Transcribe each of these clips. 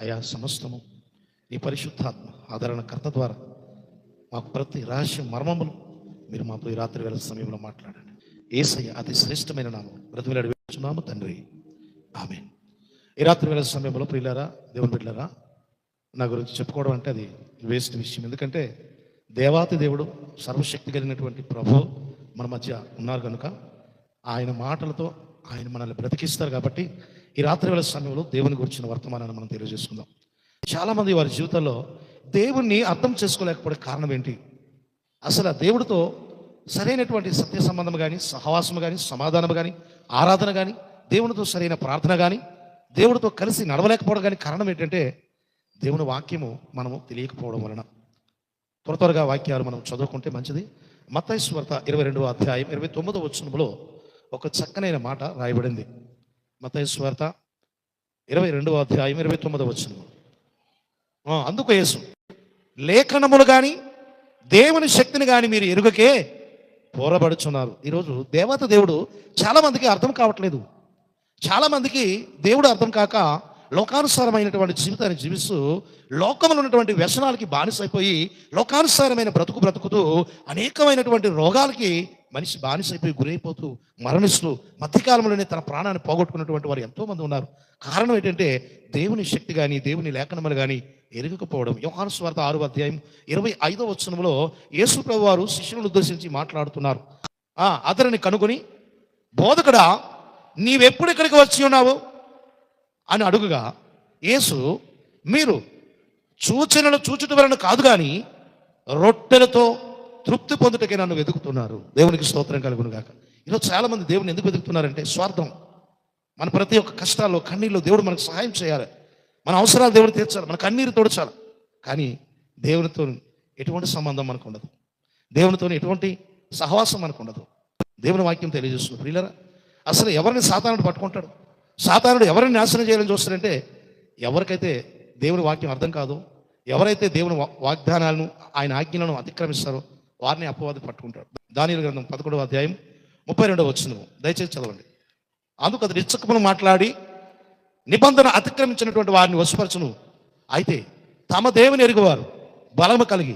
అయా సమస్తము నీ పరిశుద్ధాత్మ ఆదరణకర్త ద్వారా మాకు ప్రతి రహస్య మర్మములు మీరు మాతో ఈ రాత్రి వేళ సమయంలో మాట్లాడండి. యేసయ్య అతి శ్రేష్టమైన నామం బ్రతిమిలాడి వేడుచున్నాము తండ్రి, ఆమేన్. ఈ రాత్రి వేళ సమయంలో ప్రియులారా, దేవుని బిడ్డలారా, నా గురించి చెప్పుకోవడం అంటే అది వేస్ట్ విషయం. ఎందుకంటే దేవాతి దేవుడు, సర్వశక్తి కలిగినటువంటి ప్రభువు మన మధ్య ఉన్నారు కనుక ఆయన మాటలతో ఆయన మనల్ని బ్రతికిస్తారు. కాబట్టి ఈ రాత్రి వేళ సమయంలో దేవుని గురించిన వర్తమానాన్ని మనం తెలియజేసుకుందాం. చాలామంది వారి జీవితంలో దేవుణ్ణి అర్థం చేసుకోలేకపోవడం కారణం ఏంటి? అసలు దేవుడితో సరైనటువంటి సత్య సంబంధం కానీ, సహవాసం కానీ, సమాధానం కానీ, ఆరాధన కానీ, దేవునితో సరైన ప్రార్థన కానీ, దేవుడితో కలిసి నడవలేకపోవడం కానీ కారణం ఏంటంటే దేవుని వాక్యము మనము తెలియకపోవడం వలన. త్వరగా వాక్యాలు మనం చదువుకుంటే మంచిది. మత్తయి సువార్త 22వ అధ్యాయం 29వ వచనంలో ఒక చక్కనైన మాట రాయబడింది. మత్తయి సువార్త 22వ అధ్యాయం 29వ వచనం. అందుకు యేసు, లేఖనములు కానీ దేవుని శక్తిని కానీ మీరు ఎరుగకే పోరబడుచున్నారు. ఈరోజు దేవత దేవుడు చాలా మందికి అర్థం కావట్లేదు. చాలా మందికి దేవుడు అర్థం కాక లోకానుసారమైనటువంటి జీవితాన్ని జీవిస్తూ లోకంలో ఉన్నటువంటి వ్యసనాలకి బానిసైపోయి లోకానుసారమైన బ్రతుకుతూ అనేకమైనటువంటి రోగాలకి మనిషి బానిసైపోయి గురైపోతూ మరణిస్తూ మధ్యకాలంలోనే తన ప్రాణాన్ని పోగొట్టుకున్నటువంటి వారు ఎంతోమంది ఉన్నారు. కారణం ఏంటంటే దేవుని శక్తి కానీ దేవుని లేఖనములు కానీ ఎరగకపోవడం. యోహాను సువార్త 6వ అధ్యాయం 25వ వచనంలో యేసు ప్రభువు వారు శిష్యులను ఉద్దేశించి మాట్లాడుతున్నారు. అతనిని కనుగొని, బోధకుడా, నీవెప్పుడు ఇక్కడికి వచ్చి ఉన్నావు అని అడుగుగా యేసు, మీరు సూచనలు చూచుట వలన కాదు కానీ రొట్టెలతో తృప్తి పొందుటకే నన్ను వెతుకుతున్నారు. దేవునికి స్తోత్రం కలుగును గాక. ఈరోజు చాలా మంది దేవుని ఎందుకు వెతుకుతున్నారంటే స్వార్థం. మన ప్రతి ఒక్క కష్టాల్లో కన్నీళ్ళు దేవుడు మనకు సహాయం చేయాలి, మన అవసరాలు దేవుడు తీర్చాలి, మన కన్నీరు తోడ్చాలి. కానీ దేవునితో ఎటువంటి సంబంధం మనకు ఉండదు, దేవునితో ఎటువంటి సహవాసం మనకు ఉండదు. దేవుని వాక్యం తెలియజేస్తుంది ప్రియులారా. అసలు ఎవరిని సాతానుడు పట్టుకుంటాడు, సాతానుడు ఎవరిని నాశనం చేయాలని చూస్తాడంటే ఎవరికైతే దేవుని వాక్యం అర్థం కాదో, ఎవరైతే దేవుని వాగ్దానాలను ఆయన ఆజ్ఞలను అతిక్రమిస్తారో వారిని అపవాది పట్టుకుంటాడు. దానియేలు గ్రంథం 11వ అధ్యాయం 32వ వచనం దయచేసి చదవండి. అందుకు అతడు ఇచ్చకమును మాట్లాడి నిబంధన అతిక్రమించినటువంటి వారిని వశపరచును. అయితే తమ దేవుని ఎరుగువారు బలము కలిగి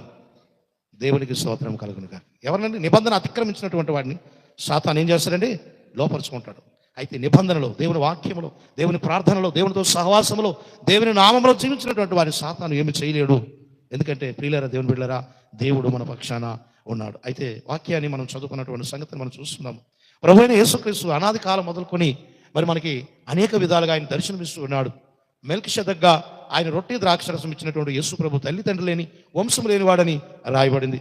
దేవునికి స్తోత్రం కలుగునుగా. ఎవరినండి? నిబంధన అతిక్రమించినటువంటి వాడిని సాతాను ఏం చేస్తాడండి? లోపరుచుకుంటాడు. అయితే నిబంధనలో, దేవుని వాక్యములో, దేవుని ప్రార్థనలో, దేవునితో సహవాసములో, దేవుని నామములో జీవించినటువంటి వారిని సాతాను ఏమి చేయలేడు. ఎందుకంటే ప్రియులారా, దేవుని బిడ్డలారా, దేవుడు మన పక్షాన ఉన్నాడు. అయితే వాక్యాన్ని మనం చదువుకున్నటువంటి సంగతిని మనం చూస్తున్నాము. ప్రభువైన యేసుక్రీస్తు అనాది కాలం మొదలుకొని మరి మనకి అనేక విధాలుగా ఆయన దర్శనమిస్తూ ఉన్నాడు. మెల్కిషెదెకుగా ఆయన రొట్టె ద్రాక్షరసం ఇచ్చినటువంటి యేసు ప్రభు తల్లిదండ్రులు లేని వంశం లేనివాడని రాయబడింది.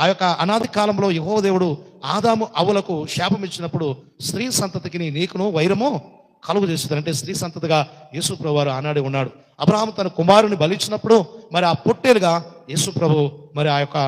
ఆ యొక్క అనాది కాలంలో యెహోవా దేవుడు ఆదాము అవ్వలకు శాపం ఇచ్చినప్పుడు స్త్రీ సంతతికి నీకును వైరమో కలుగు చేస్తుంది. అంటే స్త్రీ సంతతిగా యేసు ప్రభు వారు ఆనాడే ఉన్నాడు. అబ్రహాము తన కుమారుని బలిచ్చినప్పుడు మరి ఆ పొట్టేలుగా యేసు ప్రభు మరి ఆ యొక్క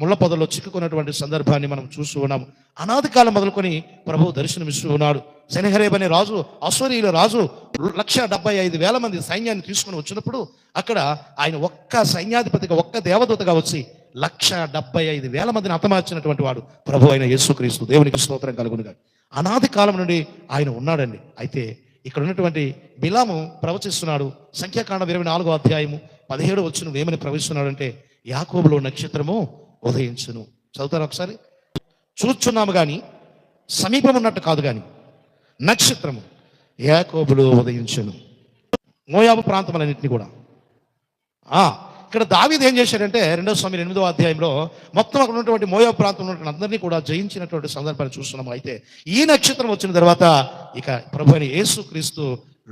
ముళ్ళ పొదల్లో చిక్కుకున్నటువంటి సందర్భాన్ని మనం చూస్తూ ఉన్నాము. అనాది కాలం మొదలుకొని ప్రభు దర్శనమిస్తూ ఉన్నాడు. సెనహెరీబు అనే రాజు, అశ్వరీయుల రాజు 175,000 మంది సైన్యాన్ని తీసుకుని వచ్చినప్పుడు అక్కడ ఆయన ఒక్క సైన్యాధిపతిగా, ఒక్క దేవదూతగా వచ్చి 175,000 మందిని హతమార్చినటువంటి వాడు ప్రభు అయిన యేసుక్రీస్తు. దేవునికి స్తోత్రం కలుగునుగా. అనాది కాలం నుండి ఆయన ఉన్నాడండి. అయితే ఇక్కడ ఉన్నటువంటి బిలాము ప్రవచిస్తున్నాడు. సంఖ్యాకాండం 24వ అధ్యాయము 17వ వచనం ఏమని ప్రవచిస్తున్నాడు అంటే, యాకోబులో నక్షత్రము ఉదయించును. చదువుతారు ఒకసారి. చూచున్నాము కానీ సమీపం ఉన్నట్టు కాదు, కానీ నక్షత్రము యాకోబులో ఉదయించును. మోయాబు ప్రాంతములన్నింటినీ కూడా ఇక్కడ దావీదు ఏం చేశాడంటే 2వ సమూయేలు 8వ అధ్యాయంలో మొత్తం అక్కడ ఉన్నటువంటి మోయాబు ప్రాంతంలో ఉన్నటువంటి అందరినీ కూడా జయించినటువంటి సందర్భాన్ని చూస్తున్నాము. అయితే ఈ నక్షత్రం వచ్చిన తర్వాత ఇక ప్రభు అయిన యేసుక్రీస్తు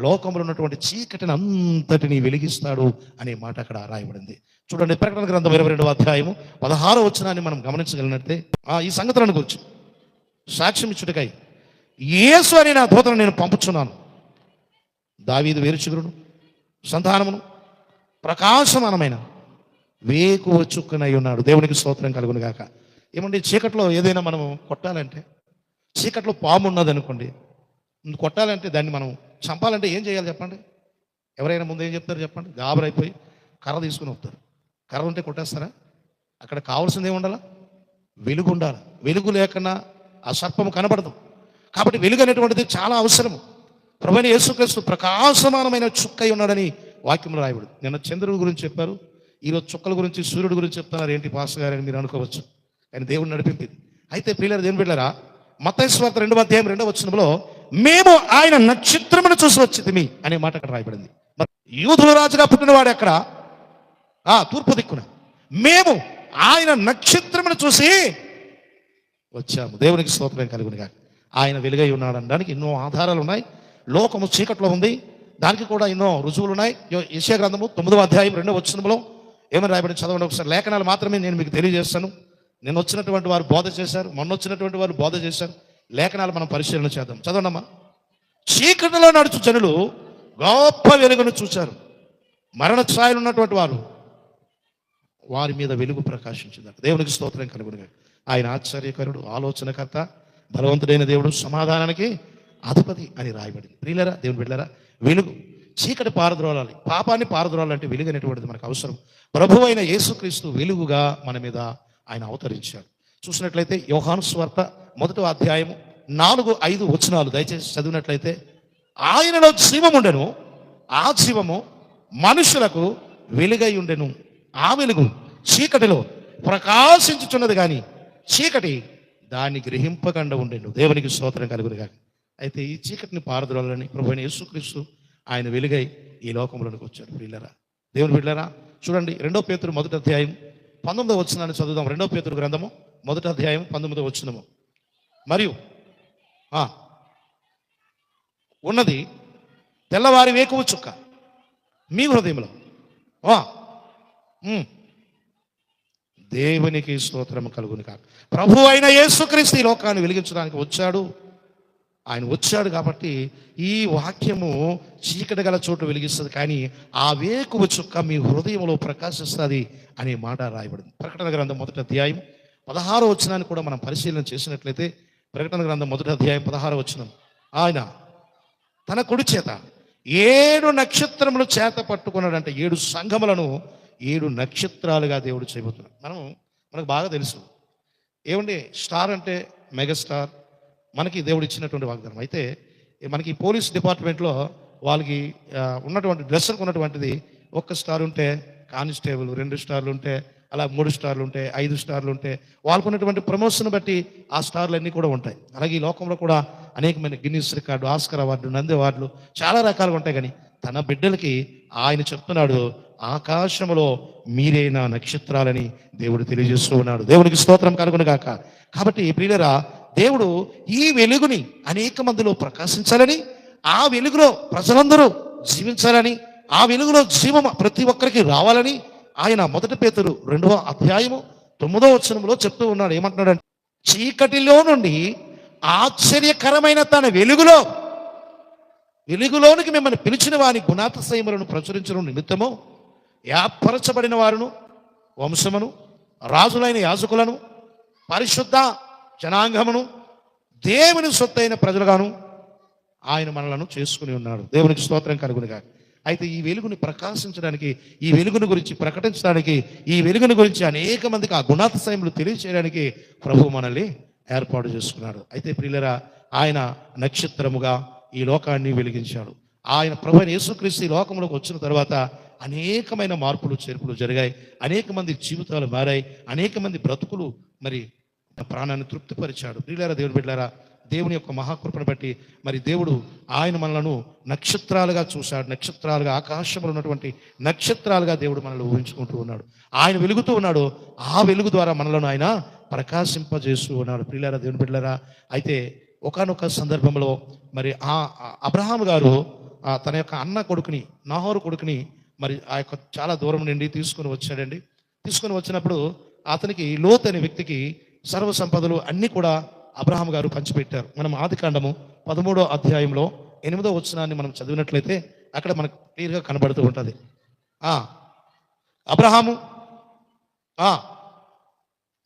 లోకంలో ఉన్నటువంటి చీకటిని అంతటిని వెలిగిస్తాడు అనే మాట అక్కడ రాయబడింది. చూడండి, ప్రకటన గ్రంథం 22వ అధ్యాయము 16వ వచనాన్ని మనం గమనించగలిగినట్టే ఈ సంగతులను గురించి సాక్ష్యం ఇచ్చుటకై యేసు అనే నా దూతను నేను పంపుచున్నాను. దావీదు వేరుచిగురును సంతానమును ప్రకాశమానమైన వేకువ చుక్కనై ఉన్నాడు. దేవునికి స్తోత్రం కలుగును గాక. ఏమండి, చీకట్లో ఏదైనా మనం కొట్టాలంటే, చీకట్లో పాము ఉన్నది అనుకోండి, కొట్టాలంటే దాన్ని మనం చంపాలంటే ఏం చేయాలి చెప్పండి? ఎవరైనా ముందు ఏం చెప్తారు చెప్పండి? గాబరైపోయి కర్ర తీసుకుని వస్తారు. కర్ర ఉంటే కొట్టేస్తారా? అక్కడ కావాల్సింది ఏమి ఉండాలా? వెలుగు ఉండాలి. వెలుగు లేకుండా ఆ సర్పము కనబడదు. కాబట్టి వెలుగు అనేటువంటిది చాలా అవసరము. ప్రభువైన యేసుక్రీస్తు ప్రకాశమానమైన చుక్కై ఉన్నాడని వాక్యంలో రాయబడి. నిన్న చంద్రుడి గురించి చెప్పారు, ఈరోజు చుక్కల గురించి, సూర్యుడి గురించి చెప్తున్నారు. ఏంటి పాస్టర్ గారు అని మీరు అనుకోవచ్చు, కానీ దేవుడు నడిపింది. అయితే ప్రియులారా, దేవుని బిడ్డలారా, మత్తయి సువార్త 2:2 మేము ఆయన నక్షత్రమును చూసి వచ్చితిమి అనే మాట అక్కడ రాయబడింది. మరి యూదుల రాజుగా పుట్టినవాడు ఎక్కడ? తూర్పు దిక్కున. మేము ఆయన నక్షత్రమును చూసి వచ్చాము. దేవునికి స్తోత్రం కలుగునుగా. ఆయన వెలుగై ఉన్నాడు అనడానికి ఎన్నో ఆధారాలు ఉన్నాయి. లోకము చీకట్లో ఉంది, దానికి కూడా ఎన్నో రుజువులు ఉన్నాయి. యెషయా గ్రంథము 9:2 ఏమని రాయబడి చదవండి ఒకసారి. లేఖనాలు మాత్రమే నేను మీకు తెలియజేస్తాను. నిన్న వచ్చినటువంటి వారు బోధ చేశారు, మొన్న వచ్చినటువంటి వారు బోధ చేశారు. లేఖనాలు మనం పరిశీలన చేద్దాం. చదవండమ్మా. చీకటిలో నడుచు జనులు గొప్ప వెలుగును చూశారు. మరణ ఛాయలు ఉన్నటువంటి వారి మీద వెలుగు ప్రకాశించిందట. దేవునికి స్తోత్రం కలుగునుగా. ఆయన ఆశ్చర్యకరుడు, ఆలోచనకర్త, బలవంతుడైన దేవుడు, సమాధానానికి అధిపతి అని రాయబడింది. ప్రియులారా, దేవుని బిడ్డలారా, వెలుగు చీకటి పారద్రోలాలి, పాపాన్ని పారద్రోలాలంటే వెలుగు అనేటువంటిది మనకు అవసరం. ప్రభువు అయిన యేసుక్రీస్తు వెలుగుగా మన మీద ఆయన అవతరించాడు. చూసినట్లయితే యోహాను సువార్త 1:4-5 దయచేసి చదివినట్లయితే, ఆయనలో జీవము ఉండెను, ఆ జీవము మనుషులకు వెలుగై ఉండెను, ఆ వెలుగు చీకటిలో ప్రకాశించుచున్నది కానీ చీకటి దాన్ని గ్రహింపకుండా ఉండెను. దేవునికి స్తోత్రం కలుగునుగా. అయితే ఈ చీకటిని పారద్రోలని ప్రభువైన యేసుక్రీస్తు ఆయన వెలుగై ఈ లోకంలోనికి వచ్చాడు. ప్రియులారా, దేవుని బిడ్డలారా, చూడండి 2 పేతురు 1:19 చదువుదాం. 2 పేతురు గ్రంథము 1:19 మరియు ఉన్నది తెల్లవారి వేకువ చుక్క మీ హృదయంలో. దేవునికి స్తోత్రం కలుగును కాక. ప్రభు అయిన యేసుక్రీస్తు ఈ లోకాన్ని వెలిగించడానికి వచ్చాడు. ఆయన వచ్చాడు కాబట్టి ఈ వాక్యము చీకటి గల చోటు వెలిగిస్తుంది, కానీ ఆ వేకువ చుక్క మీ హృదయంలో ప్రకాశిస్తుంది అనే మాట రాయబడింది. ప్రకటన గ్రంథం 1:16 కూడా మనం పరిశీలన చేసినట్లయితే, ప్రకటన గ్రంథం 1:16 ఆయన తన కుడి చేత 7 నక్షత్రములు చేత పట్టుకున్నాడంటే 7 సంఘములను 7 నక్షత్రాలుగా దేవుడు చేయబోతున్నాడు. మనకు బాగా తెలుసు ఏమండి, స్టార్ అంటే మెగాస్టార్ మనకి దేవుడు ఇచ్చినటువంటి వాగ్దానం. అయితే మనకి పోలీస్ డిపార్ట్మెంట్లో వాళ్ళకి ఉన్నటువంటి డ్రెస్సులకు ఉన్నటువంటిది 1 స్టార్ ఉంటే కానిస్టేబుల్, 2 స్టార్లు ఉంటే, అలా 3 స్టార్లు ఉంటే, 5 స్టార్లు ఉంటే, వాళ్ళకు ఉన్నటువంటి ప్రమోషన్ బట్టి ఆ స్టార్లు అన్నీ కూడా ఉంటాయి. అలాగే ఈ లోకంలో కూడా అనేకమైన Guinness record, Oscar award, Nandi అవార్డులు చాలా రకాలుగా ఉంటాయి. కానీ తన బిడ్డలకి ఆయన చెప్తున్నాడు, ఆకాశంలో మీరే నా నక్షత్రాలని దేవుడు తెలియజేస్తూ ఉన్నాడు. దేవునికి స్తోత్రం కలుగును గాక. కాబట్టి ప్రియులారా, దేవుడు ఈ వెలుగుని అనేక మందిలో ప్రకాశించాలని, ఆ వెలుగులో ప్రజలందరూ జీవించాలని, ఆ వెలుగులో జీవం ప్రతి ఒక్కరికి రావాలని ఆయన 1 పేతురు 2:9 చెప్తూ ఉన్నాడు. ఏమంటున్నాడంటే, చీకటిలో నుండి ఆశ్చర్యకరమైన తన వెలుగులోనికి మిమ్మల్ని పిలిచిన వారి గుణాతిశయములను ప్రచురించడం నిమిత్తము ఏర్పరచబడిన వారును, వంశమును, రాజులైన యాజకులను, పరిశుద్ధ జనాంగమును, దేవుని సొత్తైన ప్రజలుగాను ఆయన మనలను చేసుకుని ఉన్నాడు. దేవునికి స్తోత్రం కలుగునుగా. అయితే ఈ వెలుగుని ప్రకాశించడానికి, ఈ వెలుగుని గురించి ప్రకటించడానికి, ఈ వెలుగుని గురించి అనేక మందికి ఆ గుణాతిశయములు తెలియచేయడానికి ప్రభు మనల్ని ఏర్పాటు చేసుకున్నాడు. అయితే ప్రియులారా, ఆయన నక్షత్రముగా ఈ లోకాన్ని వెలిగించాడు. ఆయన ప్రభు యేసుక్రీస్తు ఈ లోకంలోకి వచ్చిన తర్వాత అనేకమైన మార్పులు చేర్పులు జరిగాయి. అనేక మంది జీవితాలు మారాయి. అనేక మంది బ్రతుకులు మరి ప్రాణాన్ని తృప్తిపరిచాడు. ప్రియులారా, దేవుని బిడ్డలారా, దేవుని యొక్క మహాకృపను బట్టి మరి దేవుడు ఆయన మనలను నక్షత్రాలుగా చూశాడు. నక్షత్రాలుగా, ఆకాశంలో ఉన్నటువంటి నక్షత్రాలుగా దేవుడు మనల్ని ఊహించుకుంటూ ఉన్నాడు. ఆయన వెలుగుతూ ఉన్నాడు. ఆ వెలుగు ద్వారా మనలను ఆయన ప్రకాశింపజేస్తూ ఉన్నాడు. ప్రియులారా, దేవుని బిడ్డలారా, అయితే ఒకానొక సందర్భంలో మరి ఆ అబ్రహాము గారు తన యొక్క అన్న కొడుకుని, నాహోరు కొడుకుని మరి ఆ యొక్క చాలా దూరం నుండి తీసుకొని వచ్చాడండి. తీసుకొని వచ్చినప్పుడు అతనికి లోతు అనే వ్యక్తికి సర్వ సంపదలు అన్నీ కూడా అబ్రహాము గారు పంచిపెట్టారు. మనం ఆదికాండము 13:8 మనం చదివినట్లయితే అక్కడ మనకు క్లియర్గా కనబడుతూ ఉంటుంది. అబ్రహాము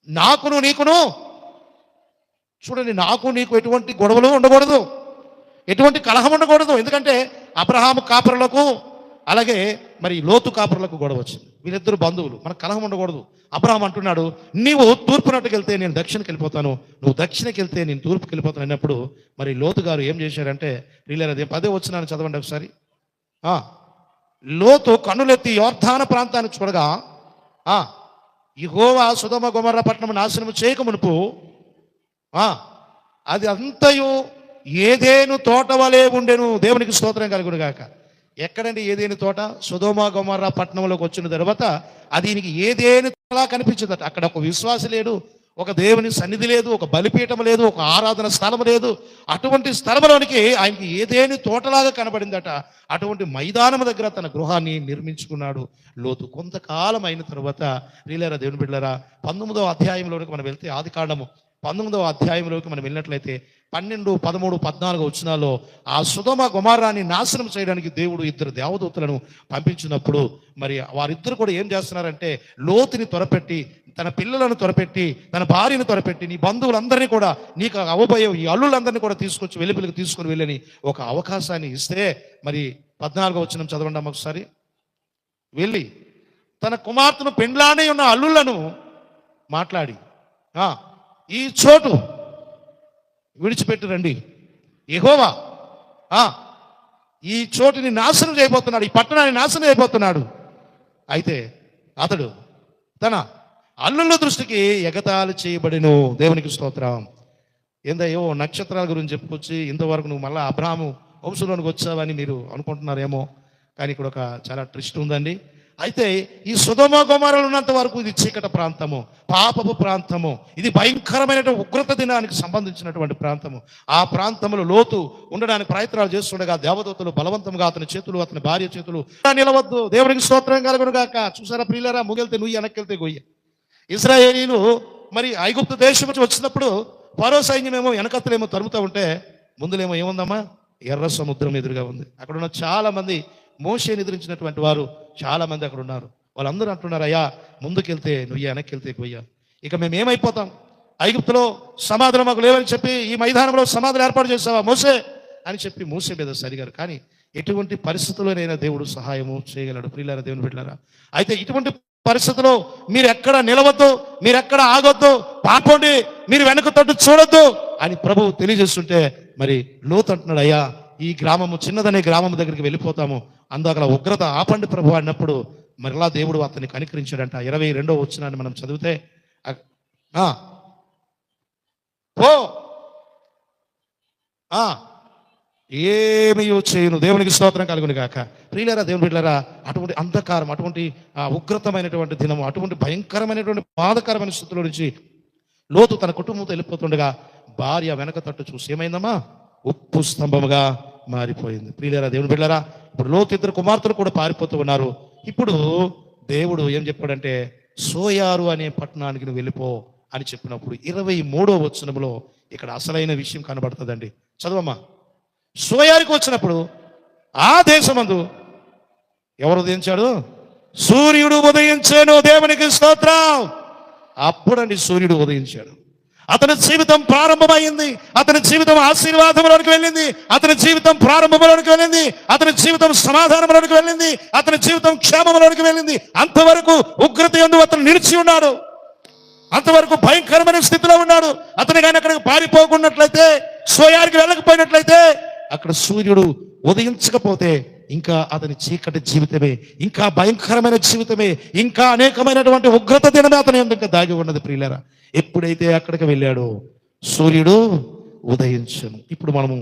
నాకును నీకును, చూడండి, నాకు నీకు ఎటువంటి గొడవలు ఉండకూడదు, ఎటువంటి కలహం ఉండకూడదు. ఎందుకంటే అబ్రహాము కాపురులకు అలాగే మరి లోతు కాపురులకు గొడవ వచ్చింది. వీళ్ళిద్దరు బంధువులు, మనకు కలహం ఉండకూడదు. అబ్రహాం అంటున్నాడు, నీవు తూర్పునట్టుకు వెళ్తే నేను దక్షిణకి వెళ్ళిపోతాను, నువ్వు దక్షిణకి వెళ్తే నేను తూర్పుకి వెళ్ళిపోతాను అన్నప్పుడు మరి లోతు గారు ఏం చేశారంటే, వీళ్ళది 10 చదవండి ఒకసారి. లోతు కన్నులెత్తి యోర్ధాన ప్రాంతాన్ని చూడగా యెహోవా సొదొమ గొమొర్రా పట్టణం నాశనము చేయక మునుపు అది అంతయు ఏదేను తోట వలె ఉండెను. దేవునికి స్తోత్రం కలుగును గాక. ఎక్కడండి ఏదేను తోట? సొదొమ గొమొర్రా పట్టణంలోకి వచ్చిన తర్వాత అది ఈయనకి ఏదేను తోటలా కనిపించిందట. అక్కడ ఒక విశ్వాసి లేడు, ఒక దేవుని సన్నిధి లేదు, ఒక బలిపీఠం లేదు, ఒక ఆరాధన స్థలం లేదు. అటువంటి స్థలంలోనికి ఆయనకి ఏదేని తోటలాగా కనబడిందట. అటువంటి మైదానం దగ్గర తన గృహాన్ని నిర్మించుకున్నాడు లోతు. కొంతకాలం అయిన తర్వాత ప్రియులారా, దేవుని బిడ్డలారా, 19వ అధ్యాయంలోకి మనం వెళ్తే, ఆదికాండము 19వ అధ్యాయంలోకి మనం వెళ్ళినట్లయితే 12, 13, 14 వచనాల్లో ఆ సొదొమ గొమొర్రాని నాశనం చేయడానికి దేవుడు 2 దేవదూతలను పంపించినప్పుడు మరి వారిద్దరు కూడా ఏం చేస్తున్నారంటే, లోతుని త్వరపెట్టి, తన పిల్లలను త్వరపెట్టి, తన భార్యను త్వరపెట్టి, నీ బంధువులందరినీ కూడా, నీకు అవ్వబోయే ఈ అల్లులందరినీ కూడా తీసుకొచ్చి వెలుపలికి తీసుకొని వెళ్ళని ఒక అవకాశాన్ని ఇస్తే, మరి 14వ వచనం చదవండి అమ్మ ఒకసారి. వెళ్ళి తన కుమార్తెను పెండ్లానే ఉన్న అల్లులను మాట్లాడి, ఈ చోటు విడిచిపెట్టి రండి, యెహోవా ఈ చోటుని నాశనం చేయబోతున్నాడు, ఈ పట్టణాన్ని నాశనం చేయబోతున్నాడు. అయితే అతడు తన అల్లుల దృష్టికి ఎగతాళి చేయబడిను. దేవునికి స్తోత్రం. ఏందయ్యో నక్షత్రాల గురించి చెప్పుకొచ్చి ఇంతవరకు నువ్వు మళ్ళీ అబ్రాహాము వంశంలోనికి వచ్చావని మీరు అనుకుంటున్నారేమో, కానీ ఇక్కడ ఒక చాలా ట్విస్ట్ ఉందండి. అయితే ఈ సొదొమ గొమొర్రాలో ఉన్నంత వరకు ఇది చీకటి ప్రాంతము, పాపపు ప్రాంతము, ఇది భయంకరమైనటువంటి ఉగ్రత దినానికి సంబంధించినటువంటి ప్రాంతము. ఆ ప్రాంతంలో లోతు ఉండడానికి ప్రయత్నాలు చేస్తుండగా దేవదూతలు బలవంతంగా అతని చేతులు, అతని భార్య చేతులు, నిలవద్దు, దేవునికి స్తోత్రం కలుగును గాక. చూసారా ప్రియులారా, ముగిలితే నుయ్యి, వెనక్కెళ్తే గొయ్యి. ఇశ్రాయేలీయులు మరి ఐగుప్తు దేశం నుంచి వచ్చినప్పుడు ఫరో సైన్యమేమో వెనకత్తలేమో తరుముతూ ఉంటే, ముందులేమో ఏముందమ్మా? ఎర్ర సముద్రం ఎదురుగా ఉంది. అక్కడ ఉన్న చాలా మంది మోషేని ఎదిరించినటువంటి వారు చాలా మంది అక్కడ ఉన్నారు. వాళ్ళందరూ అంటున్నారు, అయ్యా ముందుకెళ్తే నువ్వు, వెనక్కి గొయ్యా, ఇక మేము ఏమైపోతాం? ఐగుప్తులో సమాధులు మాకు లేవని చెప్పి ఈ మైదానంలో సమాధులు ఏర్పాటు చేసావా మోసే అని చెప్పి మోసే మీద సరిగారు. కానీ ఎటువంటి పరిస్థితుల్లోనైనా దేవుడు సహాయము చేయగలడు. ప్రియులారా, దేవుని బిడ్డలారా, అయితే ఇటువంటి పరిస్థితుల్లో మీరు ఎక్కడ నిలవద్దు, మీరు ఎక్కడ ఆగొద్దు, పాపండి, మీరు వెనక తట్టు చూడొద్దు అని ప్రభువు తెలియజేస్తుంటే, మరి లోతు అంటున్నాడు, అయ్యా ఈ గ్రామము చిన్నదనే గ్రామం దగ్గరికి వెళ్ళిపోతాము, అందాక ఉగ్రత ఆపండి ప్రభు అన్నప్పుడు మరలా దేవుడు అతన్ని కనికరించాడంట. 22వ వచనాన్ని మనం చదివితే, ఏమీ చేయను, దేవునికి స్తోత్రం కలుగును గాక. ప్రియులారా, దేవుని బిడ్డలారా, అటువంటి అంధకారం, అటువంటి ఉగ్రతమైనటువంటి దినము, అటువంటి భయంకరమైనటువంటి బాధకరమైన స్థితిలో నుంచి లోతు తన కుటుంబంతో వెళ్ళిపోతుండగా భార్య వెనక తట్టు చూసి ఏమైందమ్మా? ఉప్పు స్తంభముగా మారిపోయింది. ప్రియులారా, దేవుని బిడ్డలారా, ఇప్పుడు లోతు 2 కుమార్తెలు కూడా పారిపోతూ ఉన్నారు. ఇప్పుడు దేవుడు ఏం చెప్పాడంటే, సోయారు అనే పట్టణానికి నువ్వు వెళ్ళిపో అని చెప్పినప్పుడు 23వ వచనంలో ఇక్కడ అసలైన విషయం కనబడుతుందండి. చదవమ్మా. సోయారుకి వచ్చినప్పుడు ఆ దేశమందు ఎవరు ఉదయించాడు? సూర్యుడు ఉదయించాను. దేవునికి స్తోత్రం. అప్పుడండి సూర్యుడు ఉదయించాడు. అతని జీవితం ప్రారంభమైంది, అతని జీవితం ఆశీర్వాదంలోనికి వెళ్ళింది, అతని జీవితం ప్రారంభంలోనికి వెళ్ళింది, అతని జీవితం సమాధానంలోనికి వెళ్ళింది, అతని జీవితం క్షేమంలోనికి వెళ్ళింది. అంతవరకు ఉగ్రత యందు అతను నిలిచి ఉన్నాడు, అంతవరకు భయంకరమైన స్థితిలో ఉన్నాడు. అతని కానీ అక్కడికి పారిపోకున్నట్లయితే, సోయారికి వెళ్ళకపోయినట్లయితే, అక్కడ సూర్యుడు ఉదయించకపోతే ఇంకా అతని చీకటి జీవితమే, ఇంకా భయంకరమైన జీవితమే, ఇంకా అనేకమైనటువంటి ఉగ్రత దినమే అతని ఇంకా దాగి ఉన్నది. ప్రియులారా, ఎప్పుడైతే అక్కడికి వెళ్ళాడో సూర్యుడు ఉదయించను. ఇప్పుడు మనము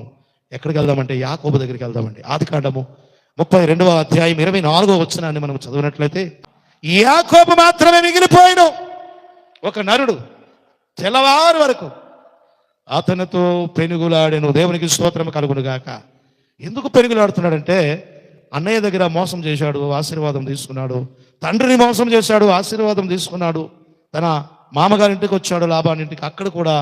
ఎక్కడికి వెళ్దామంటే యాకోబు దగ్గరికి వెళ్దామండి. ఆదికాండము 32వ అధ్యాయం 24వ వచనాన్ని మనం చదివినట్లయితే, యాకోబు మాత్రమే మిగిలిపోయాడు. ఒక నరుడు తెల్లవారు వరకు అతనితో పెనుగులాడెను. దేవునికి స్తోత్రం కలుగును గాక. ఎందుకు పెనుగులాడుతున్నాడంటే, అన్నయ్య దగ్గర మోసం చేశాడు, ఆశీర్వాదం తీసుకున్నాడు, తండ్రిని మోసం చేశాడు, ఆశీర్వాదం తీసుకున్నాడు, తన మామగారింటికి వచ్చాడు, లాభానింటికి, అక్కడ కూడా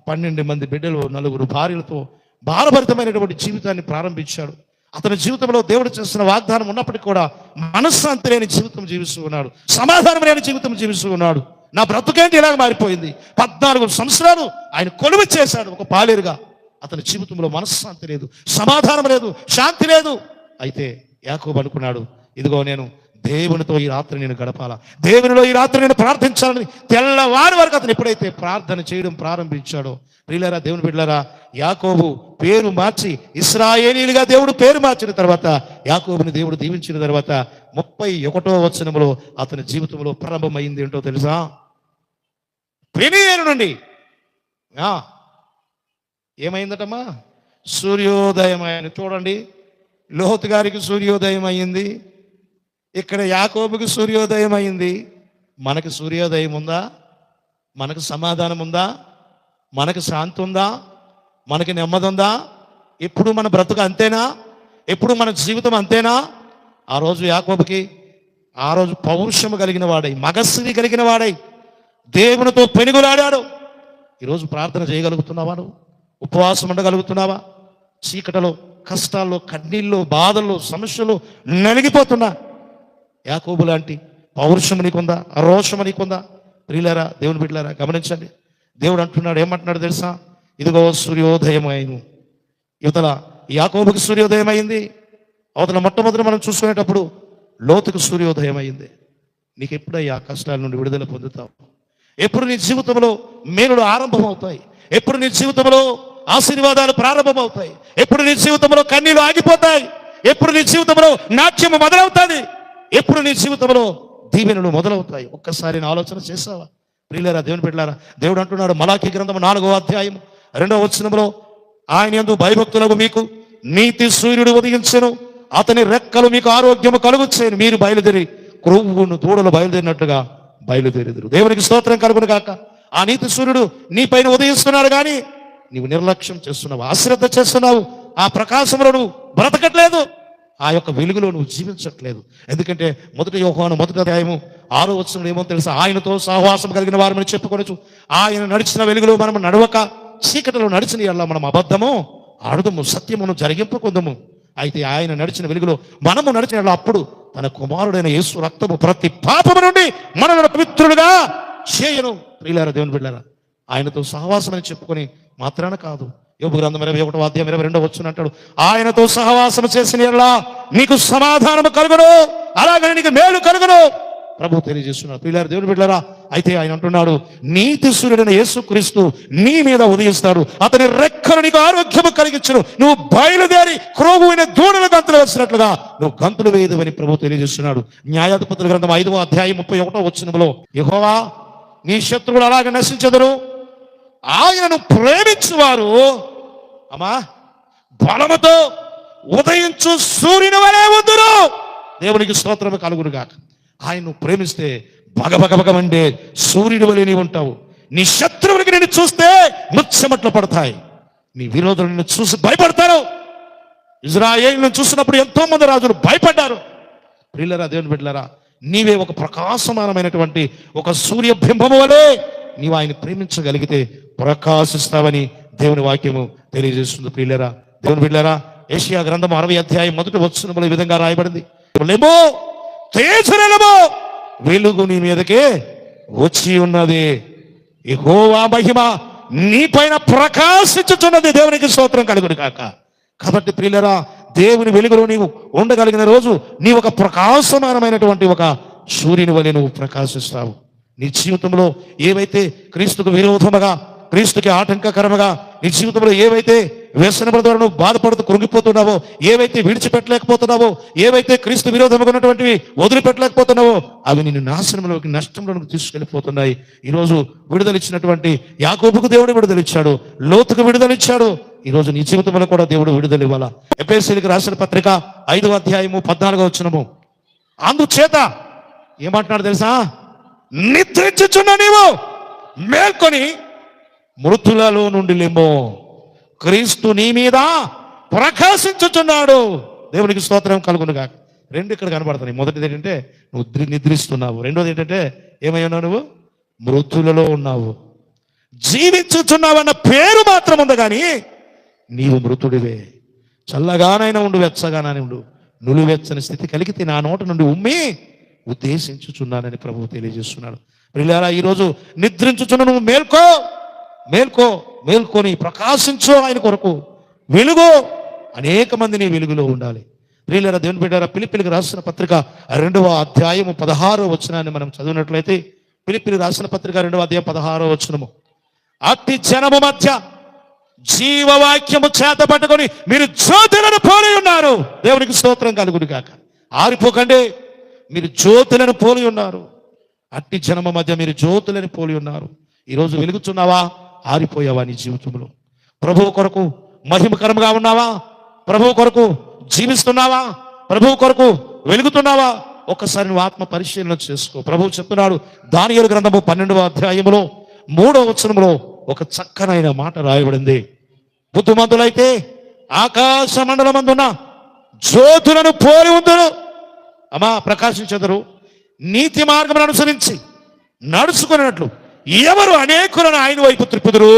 12 మంది బిడ్డలు, 4 భార్యలతో భారభరితమైనటువంటి జీవితాన్ని ప్రారంభించాడు. అతని జీవితంలో దేవుడు చేస్తున్న వాగ్దానం ఉన్నప్పటికీ కూడా మనశ్శాంతి లేని జీవితం జీవిస్తూ ఉన్నాడు, సమాధానం లేని జీవితం జీవిస్తూ ఉన్నాడు. నా బ్రతుకేంటి ఇలాగ మారిపోయింది? 14 సంవత్సరాలు ఆయన కొలువు చేశాడు ఒక పాలేరుగా. అతని జీవితంలో మనశ్శాంతి లేదు, సమాధానం లేదు, శాంతి లేదు. అయితే యాకోబు అనుకున్నాడు, ఇదిగో నేను దేవునితో ఈ రాత్రి నేను గడపాలా, దేవునిలో ఈ రాత్రి నేను ప్రార్థించాలని తెల్లవారి వరకు అతను ఎప్పుడైతే ప్రార్థన చేయడం ప్రారంభించాడో, ప్రియులారా, దేవుని బిడ్డలారా, యాకోబు పేరు మార్చి ఇశ్రాయేలీలుగా దేవుడు పేరు మార్చిన తర్వాత, యాకోబుని దేవుడు దీవించిన తర్వాత 31వ వచనములో అతని జీవితంలో ప్రారంభమైంది ఏంటో తెలుసా? పెనియేలు నుండి ఏమైందటమ్మా? సూర్యోదయం అయింది. చూడండి, లోతు గారికి సూర్యోదయం అయింది, ఇక్కడ యాకోబుకి సూర్యోదయం అయింది. మనకి సూర్యోదయం ఉందా? మనకు సమాధానం ఉందా? మనకు శాంతి ఉందా? మనకి నెమ్మది ఉందా? ఎప్పుడు మన బ్రతుకు అంతేనా? ఎప్పుడు మన జీవితం అంతేనా? ఆ రోజు యాకోబుకి ఆ రోజు పౌరుషము కలిగిన వాడై, మగస్సుని కలిగిన వాడై దేవునితో పెనుగులాడాడు. ఈరోజు ప్రార్థన చేయగలుగుతున్నావా? నువ్వు ఉపవాసం ఉండగలుగుతున్నావా? చీకటలో, కష్టాల్లో, కన్నీళ్ళు, బాధల్లో, సమస్యలు నలిగిపోతున్నా యాకోబు లాంటి పౌరుషము నీకుందా? రోషము నీకుందా? ప్రియులారా, దేవుని బిడ్డలారా, గమనించండి. దేవుడు అంటున్నాడు, ఏమంటున్నాడు తెలుసా? ఇదిగో సూర్యోదయం అయింది. యువతల యాకోబుకి సూర్యోదయం అయింది, అవతల మొట్టమొదటి మనం చూసుకునేటప్పుడు లోతుకు సూర్యోదయం అయింది. నీకు ఎప్పుడయ్యా కష్టాల నుండి విడుదల పొందుతావు? ఎప్పుడు నీ జీవితంలో మేలులు ఆరంభమవుతాయి? ఎప్పుడు నీ జీవితంలో ఆశీర్వాదాలు ప్రారంభమవుతాయి? ఎప్పుడు నీ జీవితంలో కన్నీళ్ళు ఆగిపోతాయి? ఎప్పుడు నీ జీవితంలో నాట్యము మొదలవుతుంది? ఎప్పుడు నీ జీవితంలో దీవెనలు మొదలవుతాయి? ఒక్కసారి ఆలోచన చేసావా? ప్రియులారా, దేవుని బిడ్డలారా, దేవుడు అంటున్నాడు మలాకీ గ్రంథం 4వ అధ్యాయం 2వ వచనంలో, ఆయన యందు భయభక్తులకు మీకు నీతి సూర్యుడు ఉదయించెను, అతని రెక్కలు మీకు ఆరోగ్యము కలుగుచేయను, మీరు బయలుదేరి క్రొవ్వును దూడలు బయలుదేరినట్లుగా బయలుదేరుదురు. దేవునికి స్తోత్రం కలుగును గాక. ఆ నీతి సూర్యుడు నీ పైన ఉదయిస్తున్నాడు, కానీ నీవు నిర్లక్ష్యం చేస్తున్నావు, అశ్రద్ధ చేస్తున్నావు. ఆ ప్రకాశంలో నువ్వు బ్రతకట్లేదు, ఆ యొక్క వెలుగులో నువ్వు జీవించట్లేదు. ఎందుకంటే 1 యోహాను 1వ అధ్యాయము 6వ వచనం ఏమో తెలుసా? ఆయనతో సహవాసం కలిగిన వారమని చెప్పుకొనొచ్చు. ఆయన నడిచిన వెలుగులో మనం నడవక చీకటిలో నడిచిన ఎడల మనం అబద్ధము ఆడుదము, సత్యమును జరిగింపకుందము. అయితే ఆయన నడిచిన వెలుగులో మనము నడిచిన ఎడల అప్పుడు తన కుమారుడైన యేసు రక్తము ప్రతి పాపము నుండి మనల్ని పవిత్రులుగా చేయను. ప్రియులారా, దేవుని బిడ్డలారా, ఆయనతో సహవాసం అని చెప్పుకొని మాత్రాన కాదు. యోబు గ్రంథం 21వ అధ్యాయం 22వ వచనం అంటాడు, ఆయనతో సహవాసం చేసిన ఎడల నీకు సమాధానము కలుగును, అలాగని నీకు మేలు కలుగును ప్రభు తెలియజేస్తున్నాడు. ప్రియులారా, దేవుని బిడ్డలారా, అయితే ఆయన అంటున్నాడు, నీతి సూర్యుడైన యేసుక్రీస్తు నీ మీద ఉదయిస్తాడు, అతని రెక్కలు నీకు ఆరోగ్యము కలిగించును, నువ్వు బయలుదేరి క్రోగువైన దూడల గంతులు వచ్చినట్లుగా నువ్వు గంతులు వేయదువని ప్రభు తెలియజేస్తున్నాడు. న్యాయాధిపతుల గ్రంథం 5వ అధ్యాయం 31వ వచనంలో, యెహోవా నీ శత్రువులు అలాగ నశించెదరు, ఆయనను ప్రేమించువారు అమ్మా బలముతో ఉదయించు సూర్యుని వలె ఉందురు. దేవునికి స్తోత్రము కలుగును గాక. ఆయన్ను ప్రేమిస్తే బగబగబగమంటే సూర్యుడి వలె నీవు ఉంటావు. నీ శత్రువులకి నిన్ను చూస్తే ముచ్చమట్లు పడతాయి, నీ విరోధులు నిన్ను చూసి భయపడతారు. ఇజ్రాయేలును చూసినప్పుడు ఎంతో మంది రాజులు భయపడ్డారు. ప్రియులారా, దేవుని బిడ్డలారా, నీవే ఒక ప్రకాశమానమైనటువంటి ఒక సూర్యబింబము వలె నీవు ఆయన ప్రేమించగలిగితే ప్రకాశిస్తావని దేవుని వాక్యము తెలియజేస్తుంది. ప్రియులారా, దేవుని బిడ్డలారా, యెషయా గ్రంథం 60వ అధ్యాయం 1వ వచనంలో ఈ విధంగా రాయబడింది, లెమ్మో తేజరిల్లము, వెలుగు నీ మీదకే వచ్చి ఉన్నది, యెహోవా మహిమ నీ పైన ప్రకాశించుచున్నది. దేవునికి స్తోత్రం కలుగును కాక. కాబట్టి ప్రియులారా, దేవుని వెలుగులో నీవు ఉండగలిగిన రోజు నీ ఒక ప్రకాశమానమైనటువంటి ఒక సూర్యుని వలె నువ్వు ప్రకాశిస్తావు. నీ జీవితంలో ఏవైతే క్రీస్తుకు విరోధముగా, క్రీస్తుకి ఆటంకకరముగా నీ జీవితంలో ఏవైతే వ్యసనముల ద్వారా నువ్వు బాధపడుతూ కృంగిపోతున్నావో, ఏవైతే విడిచిపెట్టలేకపోతున్నావో, ఏవైతే క్రీస్తు విరోధముగా ఉన్నటువంటివి వదిలిపెట్టలేకపోతున్నావో, అవి నిన్ను నాశనంలోకి, నష్టంలోకి తీసుకెళ్ళిపోతున్నాయి. ఈరోజు విడుదలిచ్చినటువంటి యాకోబుకు దేవుడు విడుదలిచ్చాడు, లోతుకు విడుదలిచ్చాడు. ఈరోజు నీ జీవితంలో కూడా దేవుడు విడుదల ఇవ్వాలా. ఎఫెసీయులకు రాసిన పత్రిక 5వ అధ్యాయము 14వ వచనము, అందుచేత ఏమంటున్నాడు తెలుసా? నిద్రించుచున్న నీవు మేల్కొని మృతులలో నుండి లేమో, క్రీస్తు నీ మీద ప్రకాశించుచున్నాడు. దేవునికి స్తోత్రం కలుగునుగా. రెండు ఇక్కడ కనబడుతున్నాయి. మొదటిది ఏంటంటే నువ్వు నిద్రిస్తున్నావు, రెండోది ఏంటంటే ఏమై ఉన్నావు? నువ్వు మృతులలో ఉన్నావు. జీవించుచున్నావన్న పేరు మాత్రం ఉంది, కానీ నీవు మృతుడివే. చల్లగానైనా ఉండు, వెచ్చగానైనా ఉండు, నులివెచ్చని స్థితి కలిగితే నా నోట నుండి ఉమ్మి ఉద్దేశించుచున్నానని ప్రభువు తెలియజేస్తున్నాడు. ప్రియులారా, ఈరోజు నిద్రించుచున్న నువ్వు మేల్కో, మేల్కో, మేల్కొని ప్రకాశించు ఆయన కొరకు. వెలుగు, అనేక మంది నీ వెలుగులో ఉండాలి. ప్రియులారా, దేవుని బిడ్డారా, ఫిలిప్పీయులకు రాసిన పత్రిక 2వ అధ్యాయము 16వ వచనాన్ని మనం చదివినట్లయితే, ఫిలిప్పీయులకు రాసిన పత్రిక 2వ అధ్యాయం 16వ వచనము, అట్టి జనము మధ్య జీవవాక్యము చేత పట్టుకొని మీరు జ్యోతులను పోలి ఉన్నారు. దేవునికి స్తోత్రం కలుగును గాక. ఆరిపోకండి, మీరు జ్యోతులను పోలి ఉన్నారు. అట్టి జనము మధ్య మీరు జ్యోతులను పోలి ఉన్నారు. ఈరోజు వెలుగుతున్నావా? ఆరిపోయావా? నీ జీవితంలో ప్రభువు కొరకు మహిమకరంగా ఉన్నావా? ప్రభువు కొరకు జీవిస్తున్నావా? ప్రభువు కొరకు వెలుగుతున్నావా? ఒక్కసారి నువ్వు ఆత్మ పరిశీలన చేసుకో. ప్రభువు చెప్తున్నాడు, దానియేలు గ్రంథము 12వ అధ్యాయములో 3వ వచనములో ఒక చక్కనైన మాట రాయబడింది. బుద్ధిమంతులైతే ఆకాశ మండలమందున్న జ్యోతులను పోలి ఉందరు, అమ్మా ప్రకాశించెదరు. నీతి మార్గమును అనుసరించి నడుచుకున్నట్లు ఎవరు అనేకులను ఆయన వైపు త్రిప్పుదురు,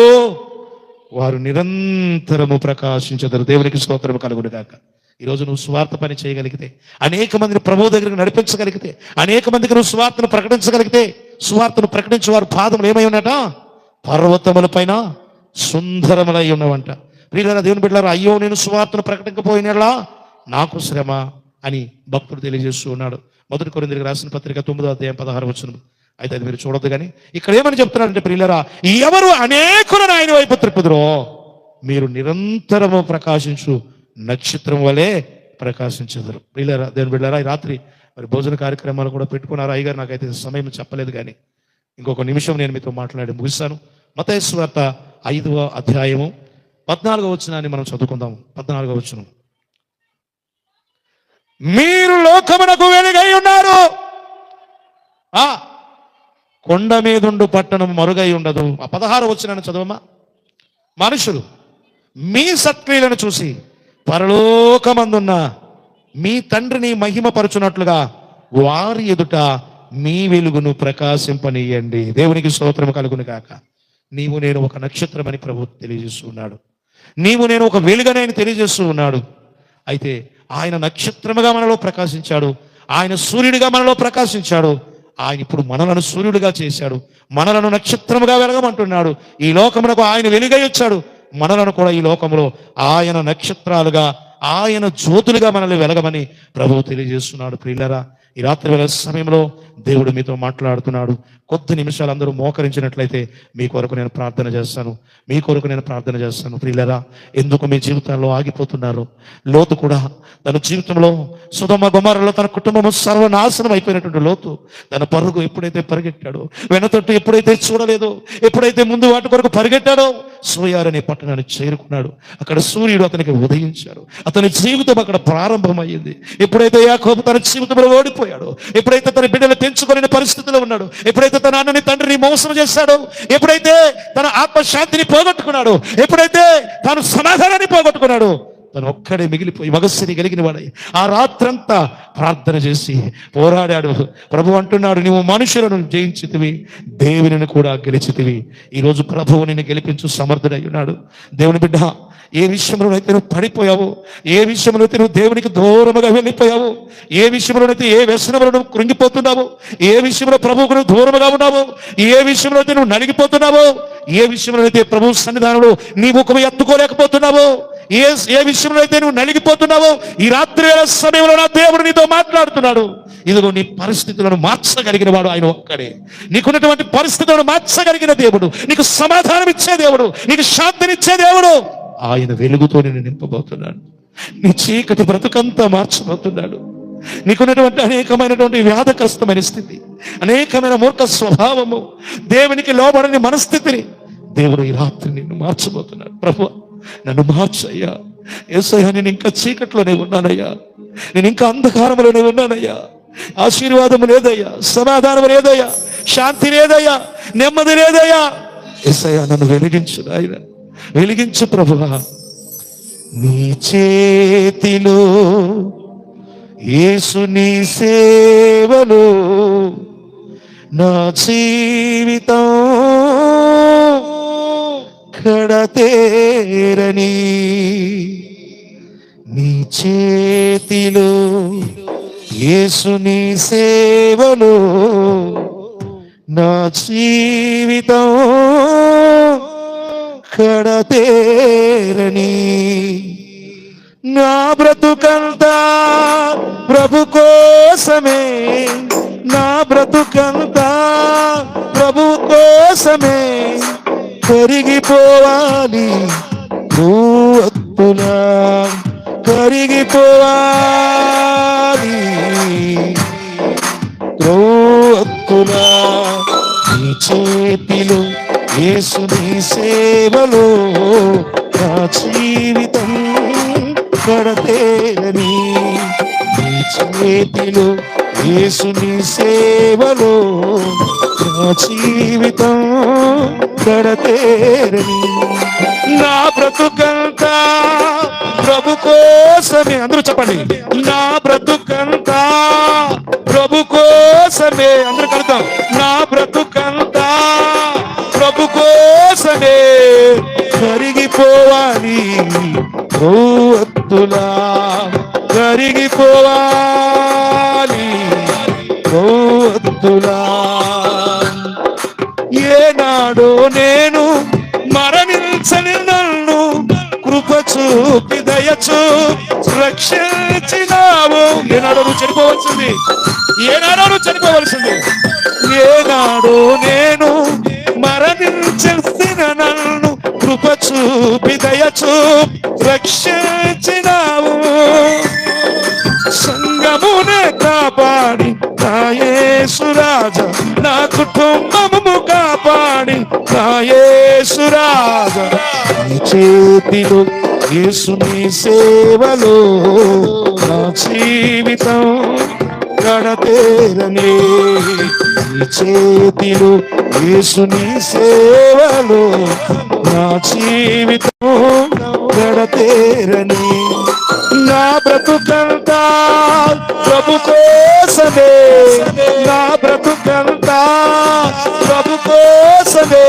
వారు నిరంతరము ప్రకాశించెదరు. దేవునికి స్తోత్రము కలుగును గాక. ఈరోజు నువ్వు స్వార్థ పని చేయగలిగితే, అనేక మందిని ప్రభువు దగ్గరికి నడిపించగలిగితే, అనేక మందికి నువ్వు స్వార్థను ప్రకటించగలిగితే, స్వార్థను ప్రకటించే వారు పాదములు ఏమై ఉన్నట? పర్వతముల పైన సుందరములై ఉన్నవంట. ప్రియులారా, దేవుని బిడ్డలారా, అయ్యో నేను సువార్తను ప్రకటించకపోయినలా నాకు శ్రమ అని భక్తుడు తెలియజేస్తూ ఉన్నాడు. 1 కొరింథీయులకు రాసిన పత్రిక 9వ అధ్యాయం 16వ వచనం. అయితే అది మీరు చూడొద్దు, కానీ ఇక్కడ ఏమని చెప్తున్నాడంటే, ప్రియులారా, ఎవరు అనేకులను ఆయన వైపు త్రిప్పుదురో మీరు నిరంతరము ప్రకాశించు నక్షత్రం వలె ప్రకాశించెదరు. ప్రియులారా, దేవుని బిడ్డలారా, ఈ రాత్రి మరి భోజన కార్యక్రమాలు కూడా పెట్టుకున్నారు. అయ్యగారు నాకైతే సమయం చెప్పలేదు, కానీ ఇంకొక నిమిషం నేను మీతో మాట్లాడి ముగిస్తాను. మత్తయి సువార్త 5వ అధ్యాయము 14వ వచనాన్ని మనం చదువుకుందాం. 14వ వచనం, మీరు లోకమునకు వెలుగై ఉన్నారు. కొండ మీదుండు పట్టణం మరుగై ఉండదు. 16వ వచనాన్ని చదవమా. మనుషులు మీ సత్క్రియలను చూసి పరలోకమందున్న మీ తండ్రిని మహిమపరచునట్లుగా వారి ఎదుట మీ వెలుగును ప్రకాశింపనీయండి. దేవునికి స్తోత్రం కలుగును గాక. నీవు నేను ఒక నక్షత్రమని ప్రభువు తెలియజేస్తూ ఉన్నాడు. నీవు నేను ఒక వెలుగనని తెలియజేస్తూ ఉన్నాడు. అయితే ఆయన నక్షత్రముగా మనలో ప్రకాశించాడు, ఆయన సూర్యుడిగా మనలో ప్రకాశించాడు. ఆయన ఇప్పుడు మనలను సూర్యుడిగా చేశాడు, మనలను నక్షత్రముగా వెలగమంటున్నాడు. ఈ లోకమునకు ఆయన వెలుగై వచ్చాడు, మనలను కూడా ఈ లోకములో ఆయన నక్షత్రాలుగా, ఆయన జ్యోతులుగా మనల్ని వెలగమని ప్రభువు తెలియజేస్తున్నాడు. ప్రియులారా, ఈ రాత్రి వేళ సమయంలో దేవుడు మీతో మాట్లాడుతున్నాడు. కొద్ది నిమిషాలు అందరూ మోకరించినట్లయితే మీ కొరకు నేను ప్రార్థన చేస్తాను, మీ కొరకు నేను ప్రార్థన చేస్తాను. ప్రియులారా, ఎందుకు మీ జీవితాల్లో ఆగిపోతున్నారు? లోతు కూడా తన జీవితంలో సొదొమ గొమొర్రాలో తన కుటుంబం సర్వనాశనం అయిపోయినటువంటి లోతు తన పరుగు ఎప్పుడైతే పరిగెట్టాడో, వెనతట్టు ఎప్పుడైతే చూడలేదో, ఎప్పుడైతే ముందు వాటి కొరకు పరిగెట్టాడో, సోయార్ అనే పట్టణాన్ని చేరుకున్నాడు. అక్కడ సూర్యుడు అతనికి ఉదయించాడు, అతని జీవితం అక్కడ ప్రారంభమైంది. ఎప్పుడైతే యాకోబు తన జీవితంలో ఓడిపోయాడు, ఎప్పుడైతే తన బిడ్డలు పెంచుకునే పరిస్థితిలో ఉన్నాడు, ఎప్పుడైతే తన అన్నని తండ్రిని మోసం చేశాడో, ఎప్పుడైతే తన ఆత్మశాంతిని పోగొట్టుకున్నాడు, ఎప్పుడైతే తాను సమాధానాన్ని పోగొట్టుకున్నాడు, తను ఒక్కడే మిగిలిపోయి మగస్సిని కలిగిన వాడై ఆ రాత్రంతా ప్రార్థన చేసి పోరాడాడు. ప్రభు అంటున్నాడు, నువ్వు మనుషులను జయించితివి, దేవునిని కూడా గెలిచితివి. ఈరోజు ప్రభువు నిన్ను గెలిపించు సమర్థుడై ఉన్నాడు. దేవుని బిడ్డ, ఏ విషయంలోనైతే నువ్వు పడిపోయావు, ఏ విషయంలోనైతే నువ్వు దేవునికి దూరముగా వెళ్ళిపోయావు, ఏ విషయంలోనైతే ఏ వ్యసనంలో నువ్వు కృంగిపోతున్నావు, ఏ విషయంలో ప్రభువుకు నువ్వు దూరముగా ఉన్నావు, ఏ విషయంలో అయితే నువ్వు నలిగిపోతున్నావు, ఏ విషయంలో అయితే ప్రభు సన్నిధానంలో నీ ముఖం ఎత్తుకోలేకపోతున్నావు, ఏ విషయంలో అయితే నువ్వు నలిగిపోతున్నావో, ఈ రాత్రి వేళ సమయంలో నా దేవుడు నీతో మాట్లాడుతున్నాడు. ఇదిగో నీ పరిస్థితులను మార్చగలిగిన వాడు ఆయన ఒక్కడే. నీకున్నటువంటి పరిస్థితులను మార్చగలిగిన దేవుడు, నీకు సమాధానం ఇచ్చే దేవుడు, నీకు శాంతినిచ్చే దేవుడు, ఆయన వెలుగుతో నేను నింపబోతున్నాడు. నీ చీకటి బ్రతుకంతా మార్చబోతున్నాడు. నీకున్నటువంటి అనేకమైనటువంటి వ్యాధకస్తమైన స్థితి, అనేకమైన మూర్ఖ స్వభావము, దేవునికి లోబడని మనస్థితిని దేవుడు ఈ రాత్రి నిన్ను మార్చబోతున్నాడు. ప్రభు, నన్ను మార్చయ్యా. యేసయ్యా, నేను ఇంకా చీకట్లోనే ఉన్నానయ్యా, నేను ఇంకా అంధకారంలోనే ఉన్నానయ్యా. ఆశీర్వాదం లేదయ్యా, సమాధానం లేదయ్యా, శాంతి లేదయ్యా, నెమ్మది లేదయ్యా. యేసయ్యా, నన్ను వెలిగించు నాయనా, వెలిగించు ప్రభువా. నీ చేతిలో యేసుని సేవలో నా జీవితం కడతేరని, నీ చేతిలో యేసుని సేవలో నా జీవితం కడతేరని, నా బ్రతుకంతా ప్రభు కోసమే, నా బ్రతుకంతా ప్రభు కోసమే కరిగిపోవాలి భూవత్తులా, కరిగిపోవాలి భూవత్తులా. నీ చేతిలో యేసుని సేవలో నా జీవితం గడతేరని, నీ చేతిలో యేసుని సేవలో నా జీవితం గడతేరని. నా బ్రతుకంతా ప్రభు కోసమే, అందరూ చెప్పండి, నా బ్రతుకంతా ప్రభు కోసమే, అందరూ కలుద్దాం. నా బ్రతుకంతా ప్రభు కోసమే కరిగిపోవాలి భూవత్తులా, కరిగిపోవాలి భూవత్తులా. ఏనాడో నేను మరణించని నన్ను కృప చూపి దయచూపి రక్షించినావు. ఏనాడో నువ్వు చనిపోవలసింది, ఏనాడో నువ్వు చనిపోవలసింది. ఏనాడో నేను మరణించిన నన్ను కృప చూపి దయచూపి రక్షించినావు. సంగమునే కాపాడి నా యేసు రాజా, నా కుటుంబము కాపాడి నా యేసు రాజా. నీ చేతిలో యేసుని సేవలో నా జీవితం గడతేరని, నీ చేతిలో యేసుని సేవలో నా జీవితం గడతేరని. నా బ్రతుకంతా ప్రభు కోసమే, నా బ్రతుకంతా ప్రభు కోసమే